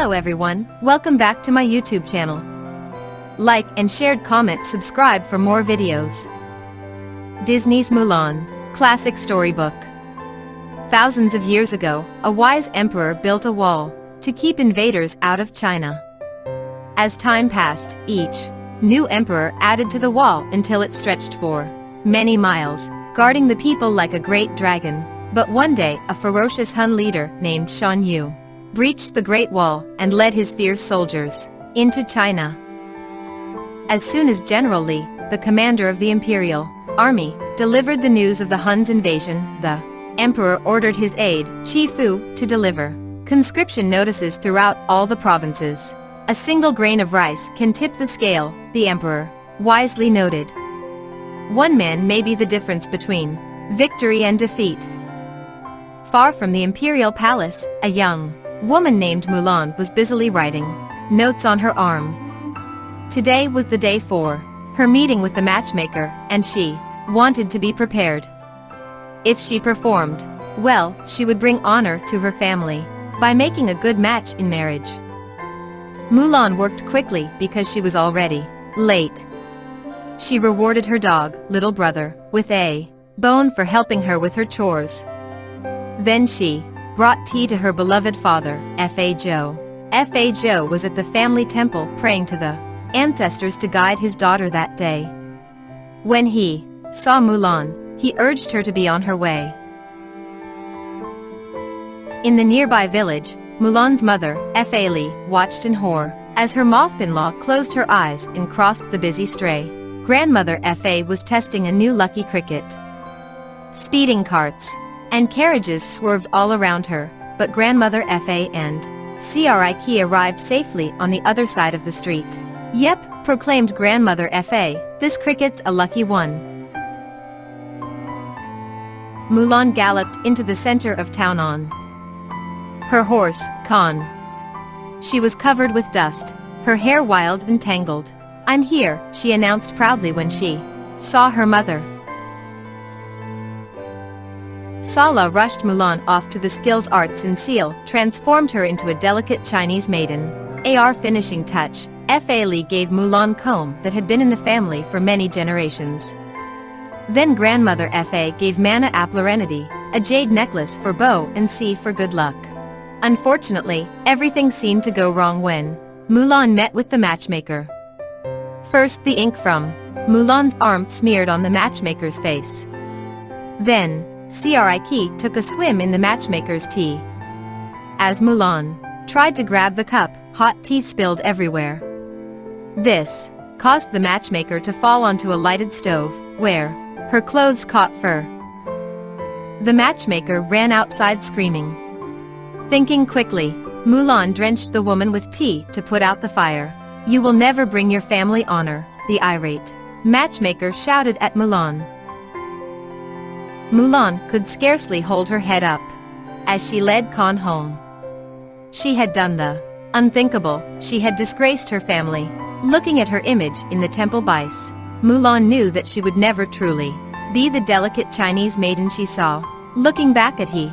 Hello everyone, welcome back to my YouTube channel. Like and shared, comment, subscribe for more videos. Disney's Mulan, classic storybook. Thousands of years ago, a wise emperor built a wall to keep invaders out of China. As time passed, each new emperor added to the wall until it stretched for many miles, guarding the people like a great dragon. But one day, a ferocious Han leader named Shan Yu breached the Great Wall and led his fierce soldiers into China. As soon as General Li, the commander of the imperial army, delivered the news of the Hun's invasion, the emperor ordered his aide, Qi Fu, to deliver conscription notices throughout all the provinces. A single grain of rice can tip the scale, the emperor wisely noted. One man may be the difference between victory and defeat. Far from the imperial palace, a young woman named Mulan was busily writing notes on her arm. Today was the day for her meeting with the matchmaker, and she wanted to be prepared. If she performed well, she would bring honor to her family by making a good match in marriage. Mulan worked quickly because she was already late. She rewarded her dog, little brother, with a bone for helping her with her chores. Then she brought tea to her beloved father, Fa Zhou. Fa Zhou was at the family temple praying to the ancestors to guide his daughter that day. When he saw Mulan, he urged her to be on her way. In the nearby village, Mulan's mother, Fa Li, watched in horror as her moth-in-law closed her eyes and crossed the busy stray. Grandmother Fa was testing a new lucky cricket. Speeding carts and carriages swerved all around her, but Grandmother Fa and Crik arrived safely on the other side of the street. Yep, proclaimed Grandmother Fa, this cricket's a lucky one. Mulan galloped into the center of town on her horse, Khan. She was covered with dust, her hair wild and tangled. "I'm here," she announced proudly when she saw her mother. Sala rushed Mulan off to the skills arts and seal, transformed her into a delicate Chinese maiden. Ar finishing touch, Fa Li gave Mulan comb that had been in the family for many generations. Then Grandmother Fa gave Mana Aplarenti, a jade necklace for bow and C for good luck. Unfortunately, everything seemed to go wrong when Mulan met with the matchmaker. First, the ink from Mulan's arm smeared on the matchmaker's face. Then, Crik took a swim in the matchmaker's tea. As Mulan tried to grab the cup, hot tea spilled everywhere. This caused the matchmaker to fall onto a lighted stove, where her clothes caught fur. The matchmaker ran outside screaming. Thinking quickly, Mulan drenched the woman with tea to put out the fire. "You will never bring your family honor," the irate matchmaker shouted at Mulan. Mulan could scarcely hold her head up as she led Khan home. She had done the unthinkable, she had disgraced her family. Looking at her image in the temple bais, Mulan knew that she would never truly be the delicate Chinese maiden she saw. Looking back at he.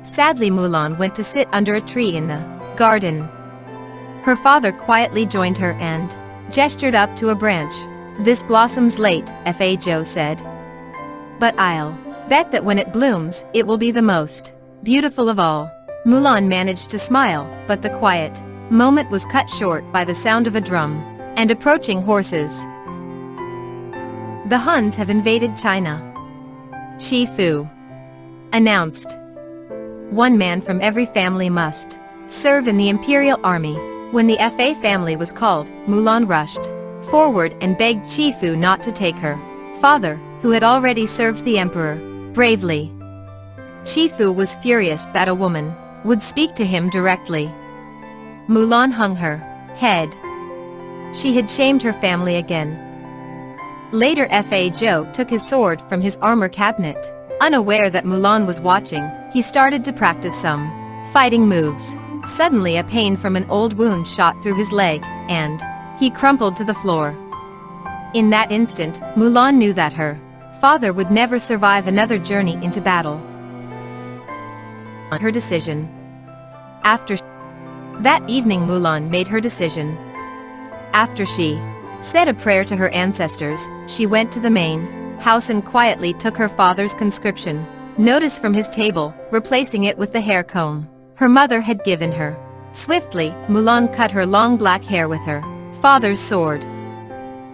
Sadly, Mulan went to sit under a tree in the garden. Her father quietly joined her and gestured up to a branch. "This blossom's late," Fa Zhou said. "But I'll bet that when it blooms, it will be the most beautiful of all." Mulan managed to smile, but the quiet moment was cut short by the sound of a drum and approaching horses. "The Huns have invaded China," Qi Fu announced. "One man from every family must serve in the imperial army." When the Fa family was called, Mulan rushed forward and begged Qi Fu not to take her father, who had already served the emperor, bravely. Qi Fu was furious that a woman would speak to him directly. Mulan hung her head. She had shamed her family again. Later, Fa Zhou took his sword from his armor cabinet. Unaware that Mulan was watching, he started to practice some fighting moves. Suddenly, a pain from an old wound shot through his leg, and he crumpled to the floor. In that instant, Mulan knew that her father would never survive another journey into battle. Her decision. After That evening Mulan made her decision. After she said a prayer to her ancestors, she went to the main house and quietly took her father's conscription notice from his table, replacing it with the hair comb her mother had given her. Swiftly, Mulan cut her long black hair with her father's sword.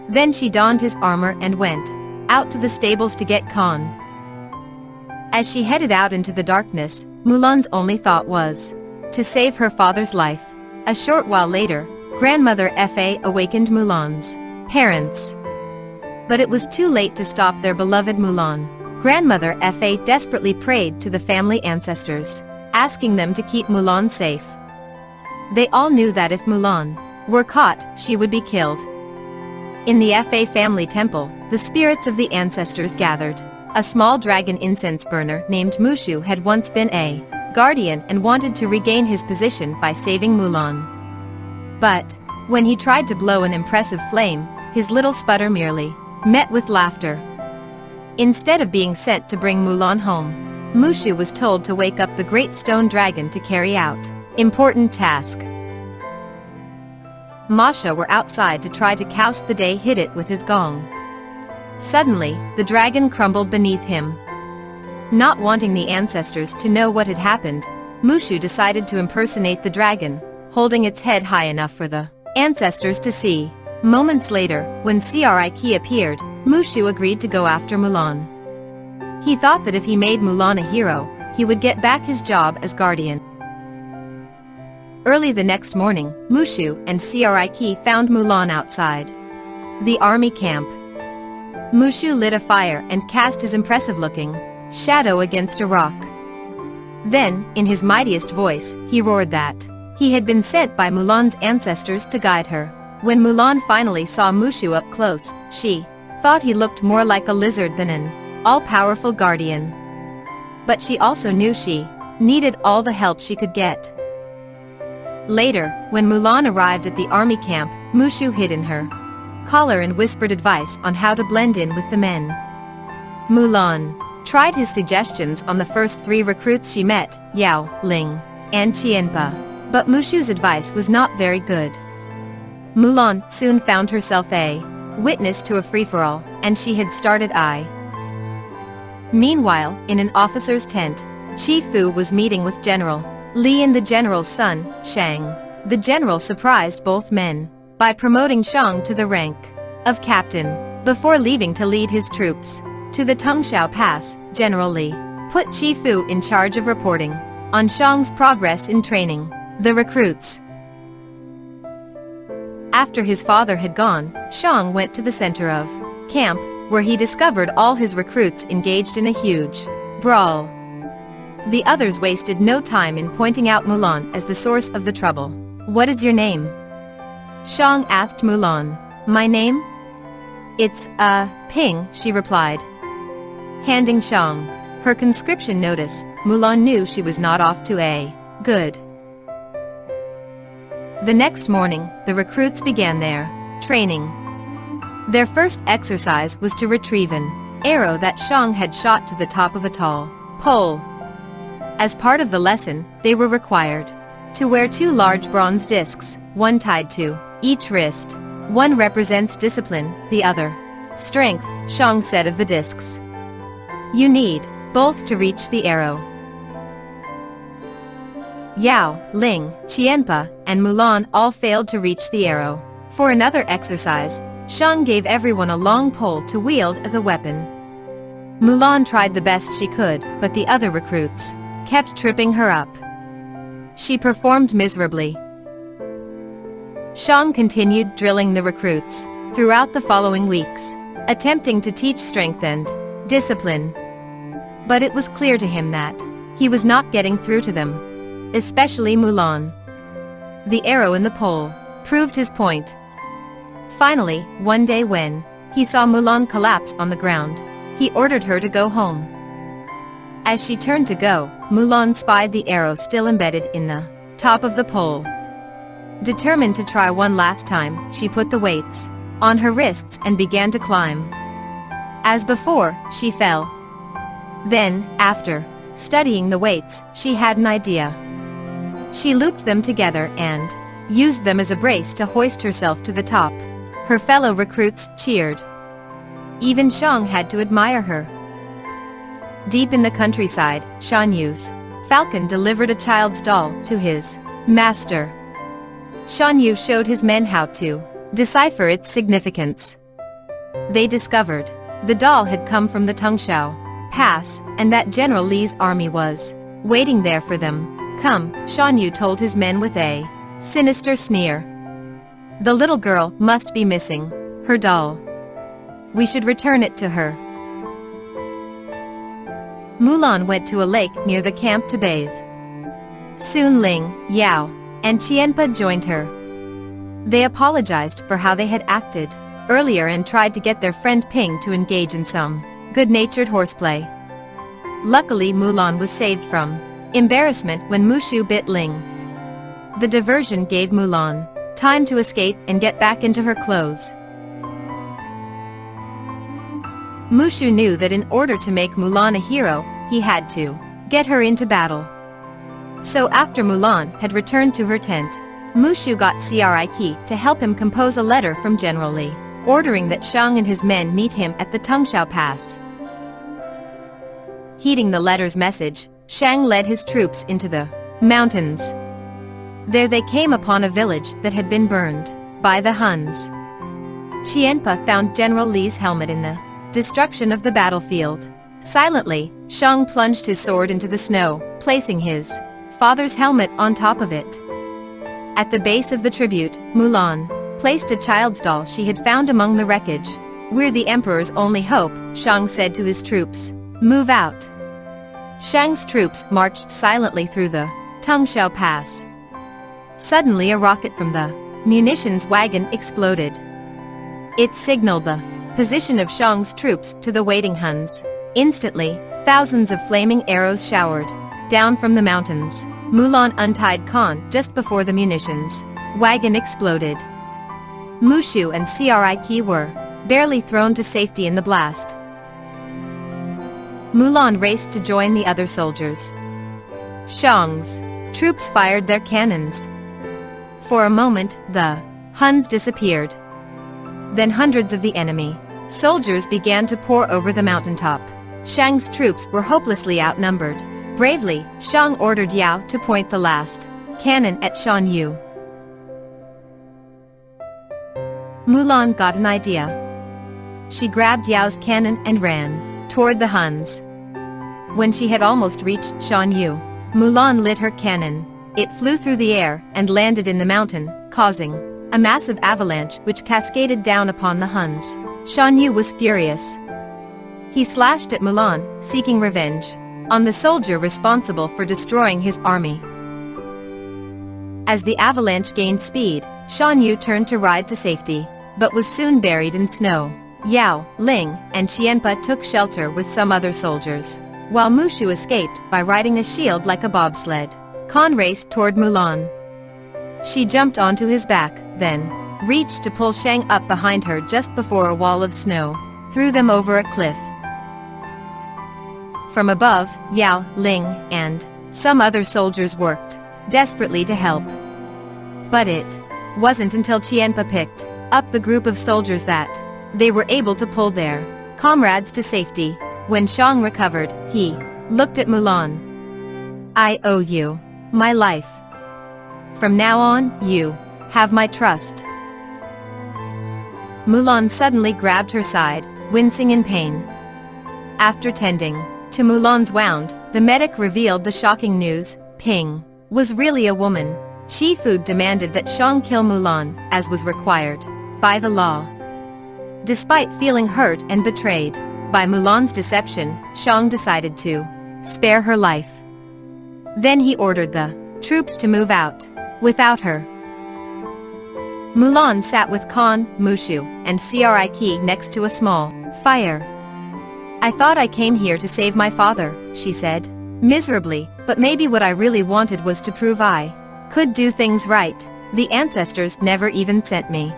Then she donned his armor and went out to the stables to get Khan. As she headed out into the darkness, Mulan's only thought was to save her father's life. A short while later, Grandmother Fa awakened Mulan's parents. But it was too late to stop their beloved Mulan. Grandmother Fa desperately prayed to the family ancestors, asking them to keep Mulan safe. They all knew that if Mulan were caught, she would be killed. In the Fa family temple, the spirits of the ancestors gathered. A small dragon incense burner named Mushu had once been a guardian and wanted to regain his position by saving Mulan. But when he tried to blow an impressive flame, his little sputter merely met with laughter. Instead of being sent to bring Mulan home, Mushu was told to wake up the great stone dragon to carry out important task. Masha were outside to try to cast the day hit it with his gong. Suddenly, the dragon crumbled beneath him. Not wanting the ancestors to know what had happened, Mushu decided to impersonate the dragon, holding its head high enough for the ancestors to see. Moments later, when Crik appeared, Mushu agreed to go after Mulan. He thought that if he made Mulan a hero, he would get back his job as guardian. Early the next morning, Mushu and Crik found Mulan outside the army camp. Mushu lit a fire and cast his impressive-looking shadow against a rock. Then, in his mightiest voice, he roared that he had been sent by Mulan's ancestors to guide her. When Mulan finally saw Mushu up close, she thought he looked more like a lizard than an all-powerful guardian. But she also knew she needed all the help she could get. Later, when Mulan arrived at the army camp, Mushu hid in her collar and whispered advice on how to blend in with the men. Mulan tried his suggestions on the first 3 recruits she met, Yao, Ling, and Qianpa. But Mushu's advice was not very good. Mulan soon found herself a witness to a free-for-all, and she had started Meanwhile, in an officer's tent, Chi Fu was meeting with General Li and the general's son, Shang. The general surprised both men by promoting Shang to the rank of captain. Before leaving to lead his troops to the Tungshao Pass, General Li put Chi Fu in charge of reporting on Shang's progress in training the recruits. After his father had gone, Shang went to the center of camp, where he discovered all his recruits engaged in a huge brawl. The others wasted no time in pointing out Mulan as the source of the trouble. "What is your name?" Shang asked Mulan. "My name? It's, Ping," she replied. Handing Shang her conscription notice, Mulan knew she was not off to a good. The next morning, the recruits began their training. Their first exercise was to retrieve an arrow that Shang had shot to the top of a tall pole. As part of the lesson, they were required to wear 2 large bronze discs, one tied to each wrist. One represents discipline, the other strength, Shang said of the discs. "You need both to reach the arrow." Yao, Ling, Qianpa, and Mulan all failed to reach the arrow. For another exercise, Shang gave everyone a long pole to wield as a weapon. Mulan tried the best she could, but the other recruits kept tripping her up. She performed miserably. Shang continued drilling the recruits throughout the following weeks, attempting to teach strength and discipline. But it was clear to him that he was not getting through to them, especially Mulan. The arrow in the pole proved his point. Finally, one day when he saw Mulan collapse on the ground, he ordered her to go home. As she turned to go, Mulan spied the arrow still embedded in the top of the pole. Determined to try one last time, she put the weights on her wrists and began to climb. As before, she fell. Then, after studying the weights, she had an idea. She looped them together and used them as a brace to hoist herself to the top. Her fellow recruits cheered. Even Shang had to admire her. Deep in the countryside, Shan Yu's falcon delivered a child's doll to his master. Shan Yu showed his men how to decipher its significance. They discovered the doll had come from the Tungshao Pass, and that General Li's army was waiting there for them. "Come," Shan Yu told his men with a sinister sneer. "The little girl must be missing her doll. We should return it to her." Mulan went to a lake near the camp to bathe. Soon Ling, Yao, and Qianpa joined her. They apologized for how they had acted earlier and tried to get their friend Ping to engage in some good-natured horseplay. Luckily, Mulan was saved from embarrassment when Mushu bit Ling. The diversion gave Mulan time to escape and get back into her clothes. Mushu knew that in order to make Mulan a hero, he had to get her into battle. So after Mulan had returned to her tent, Mushu got Crik to help him compose a letter from General Li, ordering that Shang and his men meet him at the Tungshao Pass. Heeding the letter's message, Shang led his troops into the mountains. There they came upon a village that had been burned by the Huns. Qianpa found General Li's helmet in the destruction of the battlefield. Silently, Shang plunged his sword into the snow, placing his father's helmet on top of it. At the base of the tribute, Mulan placed a child's doll she had found among the wreckage. "We're the Emperor's only hope," Shang said to his troops. "Move out." Shang's troops marched silently through the Tungshao Pass. Suddenly a rocket from the munitions wagon exploded. It signaled the position of Shang's troops to the waiting Huns. Instantly, thousands of flaming arrows showered down from the mountains. Mulan untied Khan just before the munitions wagon exploded. Mushu and Crik were barely thrown to safety in the blast. Mulan raced to join the other soldiers. Shang's troops fired their cannons. For a moment, the Huns disappeared. Then hundreds of the enemy soldiers began to pour over the mountaintop. Shang's troops were hopelessly outnumbered. Bravely, Shang ordered Yao to point the last cannon at Shan Yu. Mulan got an idea. She grabbed Yao's cannon and ran toward the Huns. When she had almost reached Shan Yu, Mulan lit her cannon. It flew through the air and landed in the mountain, causing a massive avalanche which cascaded down upon the Huns. Shan Yu was furious. He slashed at Mulan, seeking revenge on the soldier responsible for destroying his army. As the avalanche gained speed, Shan Yu turned to ride to safety, but was soon buried in snow. Yao, Ling, and Qianpa took shelter with some other soldiers, while Mushu escaped by riding a shield like a bobsled. Khan raced toward Mulan. She jumped onto his back, then reached to pull Shang up behind her just before a wall of snow threw them over a cliff. From above, Yao, Ling, and some other soldiers worked desperately to help. But it wasn't until Qianpa picked up the group of soldiers that they were able to pull their comrades to safety. When Shang recovered, he looked at Mulan. "I owe you my life. From now on, you have my trust." Mulan suddenly grabbed her side, wincing in pain. After tending to Mulan's wound, the medic revealed the shocking news: Ping was really a woman. Shifu demanded that Shang kill Mulan, as was required by the law. Despite feeling hurt and betrayed by Mulan's deception, Shang decided to spare her life. Then he ordered the troops to move out without her. Mulan sat with Khan, Mushu, and Crik next to a small fire. "I thought I came here to save my father," she said miserably, "but maybe what I really wanted was to prove I could do things right. The ancestors never even sent me."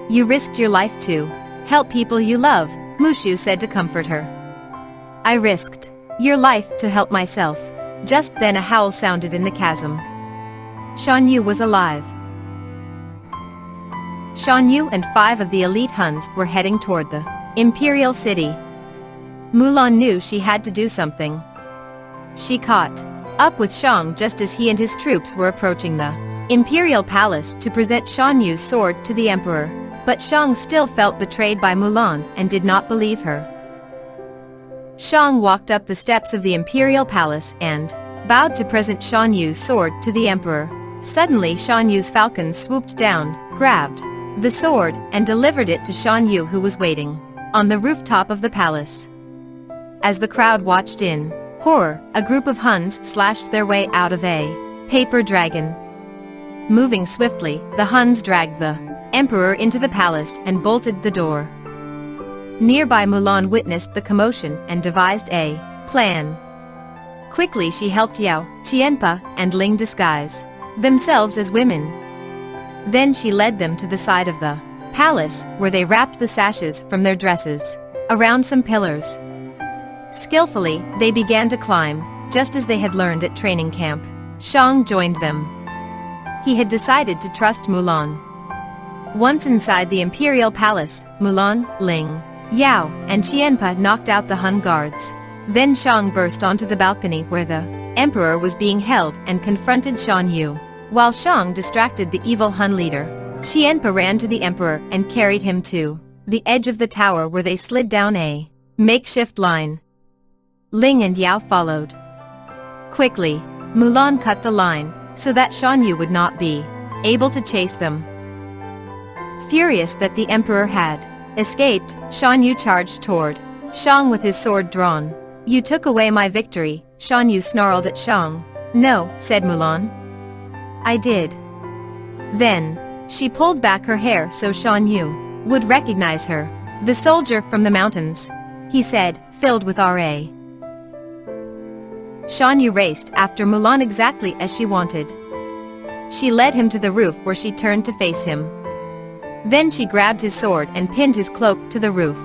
"You risked your life to help people you love," Mushu said to comfort her. "I risked your life to help myself." Just then a howl sounded in the chasm. Shan Yu was alive. Shan Yu and 5 of the elite Huns were heading toward the Imperial City. Mulan knew she had to do something. She caught up with Shang just as he and his troops were approaching the Imperial Palace to present Shan Yu's sword to the Emperor, but Shang still felt betrayed by Mulan and did not believe her. Shang walked up the steps of the Imperial Palace and bowed to present Shan Yu's sword to the Emperor. Suddenly Shan Yu's falcon swooped down, grabbed the sword, and delivered it to Shan Yu, who was waiting on the rooftop of the palace. As the crowd watched in horror, a group of Huns slashed their way out of a paper dragon. Moving swiftly, the Huns dragged the Emperor into the palace and bolted the door. Nearby Mulan witnessed the commotion and devised a plan. Quickly she helped Yao, Qianpa, and Ling disguise themselves as women. Then she led them to the side of the palace, where they wrapped the sashes from their dresses around some pillars. Skillfully, they began to climb, just as they had learned at training camp. Shang joined them. He had decided to trust Mulan. Once inside the Imperial Palace, Mulan, Ling, Yao, and Qianpa knocked out the Hun guards. Then Shang burst onto the balcony where the Emperor was being held and confronted Shan Yu. While Shang distracted the evil Hun leader, Qianpa ran to the Emperor and carried him to the edge of the tower, where they slid down a makeshift line. Ling and Yao followed. Quickly, Mulan cut the line so that Shan Yu would not be able to chase them. Furious that the Emperor had escaped, Shan Yu charged toward Shang with his sword drawn. "You took away my victory," Shan Yu snarled at Shang. "No," said Mulan. "I did." Then, she pulled back her hair so Shan Yu would recognize her. "The soldier from the mountains," he said, filled with RA. Shan Yu raced after Mulan exactly as she wanted. She led him to the roof, where she turned to face him. Then she grabbed his sword and pinned his cloak to the roof.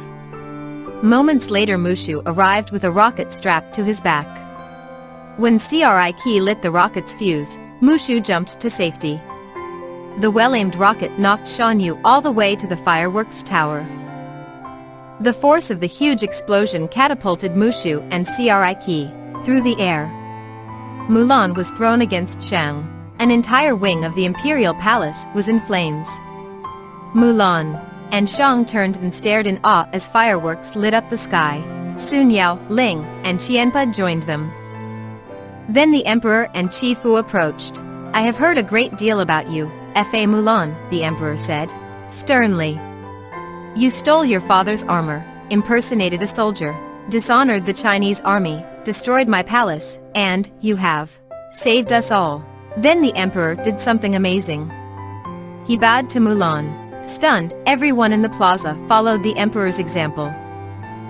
Moments later Mushu arrived with a rocket strapped to his back. When Crik lit the rocket's fuse, Mushu jumped to safety. The well-aimed rocket knocked Shan Yu all the way to the fireworks tower. The force of the huge explosion catapulted Mushu and Crik through the air. Mulan was thrown against Shang. An entire wing of the Imperial Palace was in flames. Mulan and Shang turned and stared in awe as fireworks lit up the sky. Soon Yao, Ling, and Qianpa joined them. Then the Emperor and Chifu approached. "I have heard a great deal about you, Fa Mulan," the Emperor said sternly. "You stole your father's armor, impersonated a soldier, dishonored the Chinese army, destroyed my palace, and you have saved us all." Then the Emperor did something amazing. He bowed to Mulan. Stunned, everyone in the plaza followed the Emperor's example.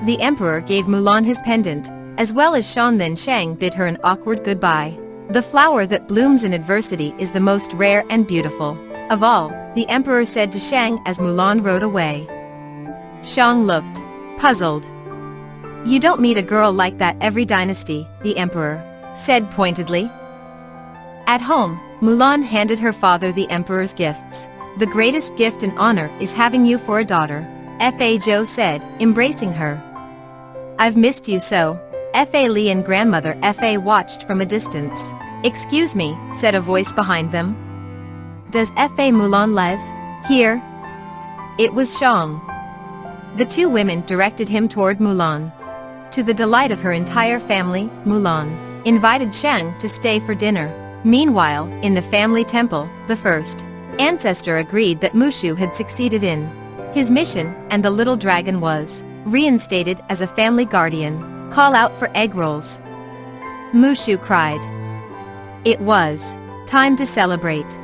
The Emperor gave Mulan his pendant, as well as Shan. Then Shang bid her an awkward goodbye. "The flower that blooms in adversity is the most rare and beautiful of all," the Emperor said to Shang as Mulan rode away. Shang looked puzzled. "You don't meet a girl like that every dynasty," the Emperor said pointedly. At home, Mulan handed her father the Emperor's gifts. "The greatest gift and honor is having you for a daughter," Fa Zhou said, embracing her. "I've missed you so." Fa Li and grandmother Fa watched from a distance. "Excuse me," said a voice behind them. "Does Fa Mulan live here?" It was Shang. The two women directed him toward Mulan. To the delight of her entire family, Mulan invited Shang to stay for dinner. Meanwhile, in the family temple, the first ancestor agreed that Mushu had succeeded in his mission, and the little dragon was reinstated as a family guardian. "Call out for egg rolls," Mushu cried. It was time to celebrate.